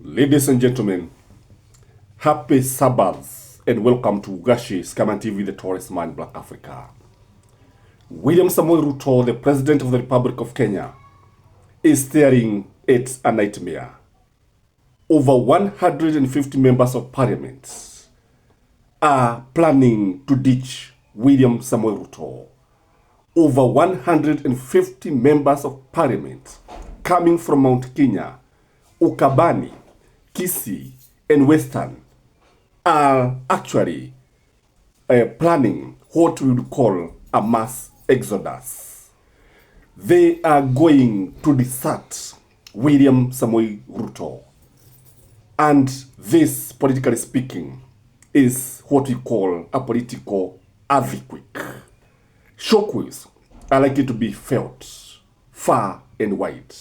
Ladies and gentlemen, happy Sabbath and welcome to Ugashi Scaman TV, the Tourist Man, Black Africa. William Samuel Ruto, the President of the Republic of Kenya, is staring at a nightmare. Over 150 members of parliament are planning to ditch William Samuel Ruto. Over 150 members of parliament coming from Mount Kenya, Ukabani, Kisii, and Western are actually planning what we would call a mass exodus. They are going to desert William Samoei Ruto. And this, politically speaking, is what we call a political earthquake. Shockwaves are likely to be felt far and wide.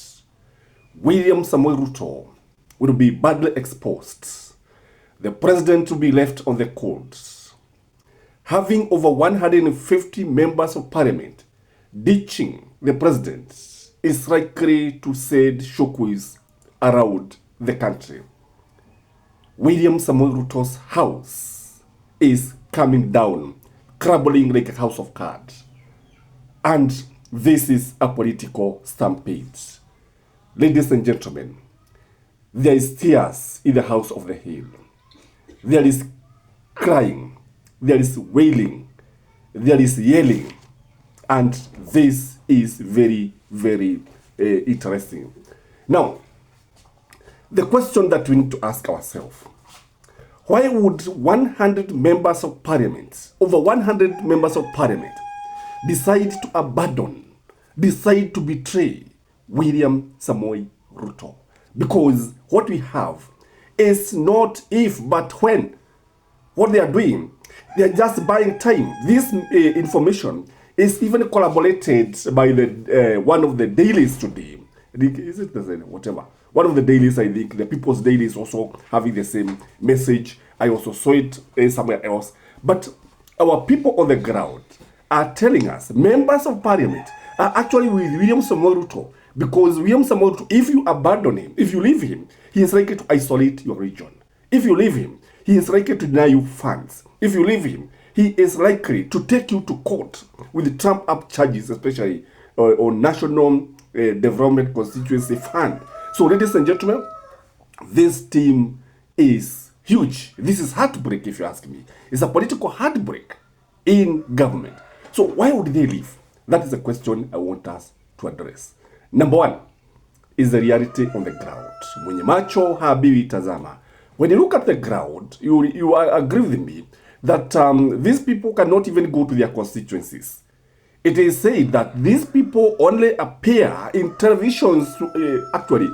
William Samoei Ruto will be badly exposed. The president will be left on the cold. Having over 150 members of parliament ditching the president is likely to send shockwaves around the country. William Samoei Ruto's house is coming down, crumbling like a house of cards. And this is a political stampede. Ladies and gentlemen, there is tears in the house of the hill. There is crying, there is wailing, there is yelling, and this is very, very interesting. Now, the question that we need to ask ourselves, why would 100 members of parliament, over 100 members of parliament, decide to abandon, decide to betray William Samoei Ruto? Because what we have is not if, but when. What they are doing, they are just buying time. This information is even collaborated by the one of the dailies today. Is it whatever? One of the dailies, I think, the People's Daily is also having the same message. I also saw it somewhere else. But our people on the ground are telling us, members of parliament are actually with William Samoei Ruto. Because William Samoei Ruto, if you abandon him, if you leave him, he is likely to isolate your region. If you leave him, he is likely to deny you funds. If you leave him, he is likely to take you to court with trumped up charges, especially on national development constituency fund. So, ladies and gentlemen, this team is huge. This is heartbreak, if you ask me. It's a political heartbreak in government. So, why would they leave? That is a question I want us to address. Number one is the reality on the ground. Mwenye macho habiwi tazama. When you look at the ground, you agree with me that these people cannot even go to their constituencies. It is said that these people only appear in televisions actually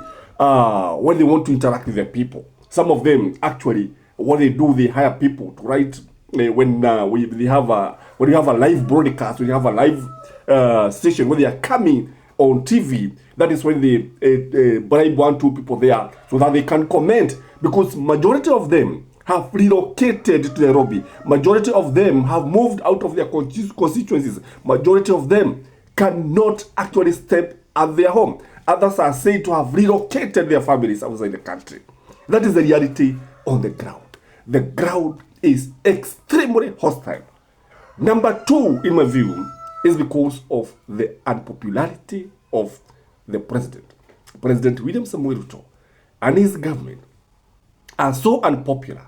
when they want to interact with the people. Some of them actually, what they do, they hire people to write when you have a live broadcast, when you have a live station where they are coming on TV, that is when they bribe 1-2 people there so that they can comment, because majority of them have relocated to Nairobi. Majority of them have moved out of their constituencies. Majority of them cannot actually step at their home. Others are said to have relocated their families outside the country. That is the reality on the ground. The ground is extremely hostile. Number two, in my view, is because of the unpopularity of the president. President William Samoei Ruto and his government are so unpopular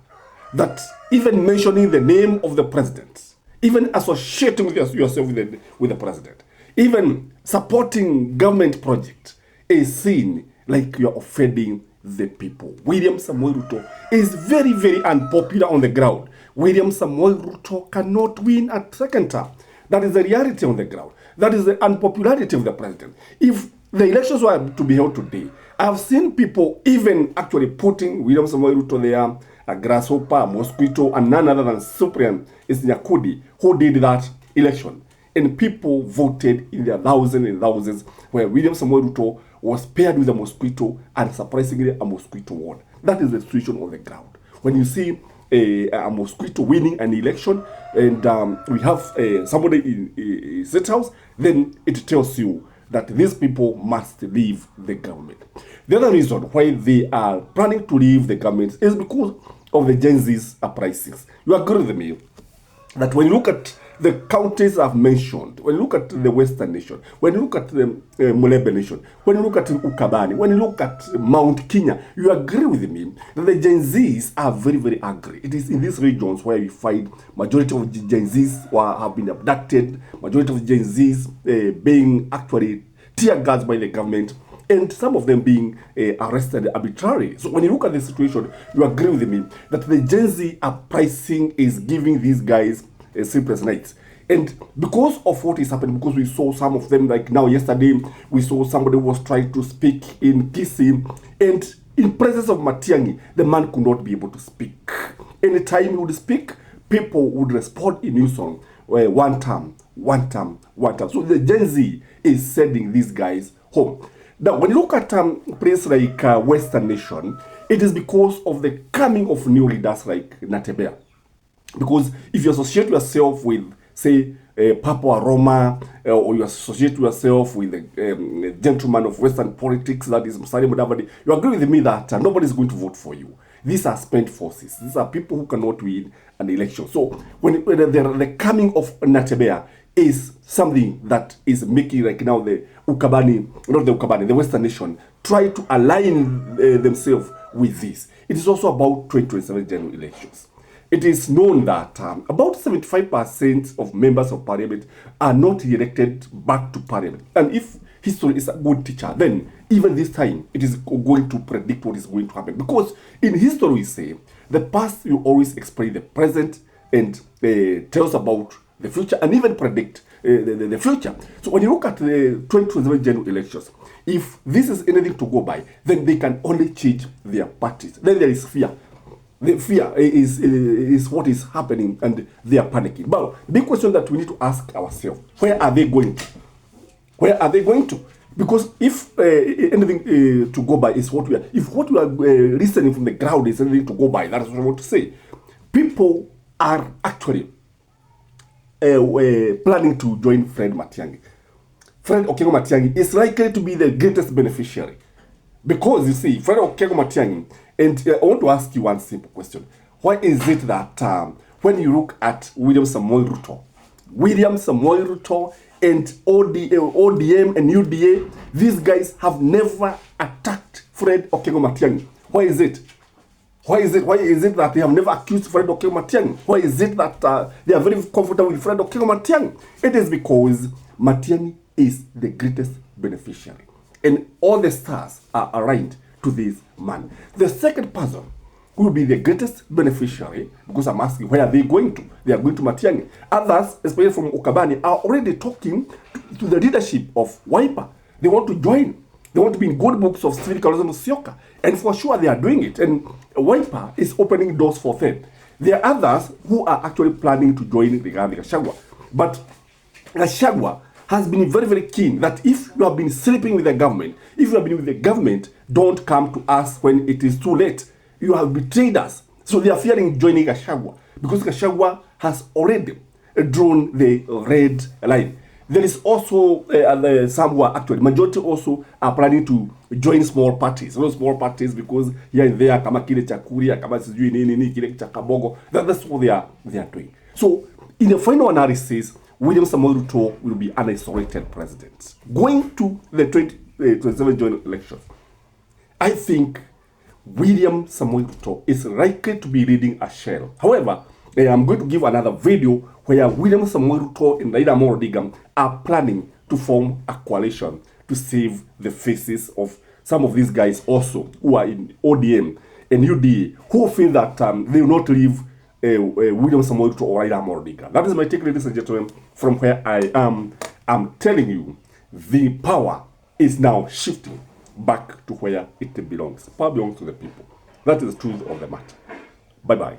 that even mentioning the name of the president, even associating with yourself with the president, even supporting government project is seen like you are offending the people. William Samoei Ruto is very, very unpopular on the ground. William Samoei Ruto cannot win a second term. That is the reality on the ground. That is the unpopularity of the president. If the elections were to be held today, I have seen people even actually putting William Samoei Ruto there, a grasshopper, a mosquito, and none other than Cyprian Nyakudi, who did that election. And people voted in their thousands and thousands, where William Samoei Ruto was paired with a mosquito, and surprisingly a mosquito won. That is the situation on the ground. When you see a mosquito winning an election, and we have somebody in State House, then it tells you that these people must leave the government. The other reason why they are planning to leave the government is because of the Gen Z's uprisings. You agree with me that when you look at the counties I've mentioned, when you look at the Western nation, when you look at the Mulebe nation, when you look at Ukabani, when you look at Mount Kenya, you agree with me that the Gen Zs are very, very angry. It is in these regions where we find majority of the Gen Zs have been abducted, majority of Gen Zs being actually tear gassed by the government, and some of them being arrested arbitrarily. So when you look at the situation, you agree with me that the Gen Z uprising is giving these guys sleepless nights. And because of what is happening, because we saw some of them, like now yesterday, we saw somebody who was trying to speak in Kisii, and in presence of Matiang'i, the man could not be able to speak. Anytime he would speak, people would respond in unison, one term. So the Gen Z is sending these guys home. Now, when you look at places like Western nation, it is because of the coming of new leaders like Natebea. Because if you associate yourself with, say, Papua Roma, or you associate yourself with a gentleman of Western politics, that is Musalia Mudavadi, you agree with me that nobody is going to vote for you. These are spent forces. These are people who cannot win an election. So when the coming of Natebea is something that is making, like now, the Western nation, try to align themselves with this. It is also about 2027 general elections. It is known that about 75% of members of parliament are not elected back to parliament. And if history is a good teacher, then even this time it is going to predict what is going to happen. Because in history we say, the past will always explain the present and tell us about the future and even predict the future. So when you look at the 2027 general elections, if this is anything to go by, then they can only change their parties. Then there is fear. The fear is what is happening, and they are panicking. But the big question that we need to ask ourselves, where are they going to? Where are they going to? Because if anything to go by is what we are, if what we are listening from the ground is anything to go by, that is what I want to say. People are actually planning to join Fred Matiang'i. Fred Okengo Matiang'i is likely to be the greatest beneficiary. Because you see, Fred Okengo Matiang'i, and I want to ask you one simple question. Why is it that when you look at William Samoei Ruto and ODM and UDA, these guys have never attacked Fred Okengo Matiang'i? Why is it? Why is it that they have never accused Fred Okengo Matiang'i? Why is it that they are very comfortable with Fred Okengo Matiang'i? It is because Matiang'i is the greatest beneficiary. And all the stars are aligned to this man. The second person who will be the greatest beneficiary, because I'm asking, where are they going to? They are going to Matiang'i. Others, especially from Ukabani, are already talking to the leadership of Wiper. They want to join. They want to be in good books of Stephen Kalonzo Musyoka. And for sure they are doing it. And Wiper is opening doors for them. There are others who are actually planning to join Rigathi Gachagua. But Gachagua has been very, very keen that if you have been sleeping with the government, if you have been with the government, don't come to us when it is too late. You have betrayed us. So they are fearing joining Gachagua because Gachagua has already drawn the red line. There is also some who are actually, majority also are planning to join small parties. Those small parties because here and there, kama kile cha Kuria, kama sijui nini, kile cha Kabogo, that's what they are doing. So in the final analysis, William Samoei Ruto will be an isolated president. Going to the 2027 general elections, I think William Samoei Ruto is likely to be leading a shell. However, I'm going to give another video where William Samoei Ruto and Raila Amolo Odinga are planning to form a coalition to save the faces of some of these guys also who are in ODM and UDA, who feel that they will not leave William Samoei Ruto or Raila Amolo Odinga. That is my take, ladies and gentlemen, from where I am. I'm telling you, the power is now shifting back to where it belongs. Power belongs to the people. That is the truth of the matter. Bye-bye.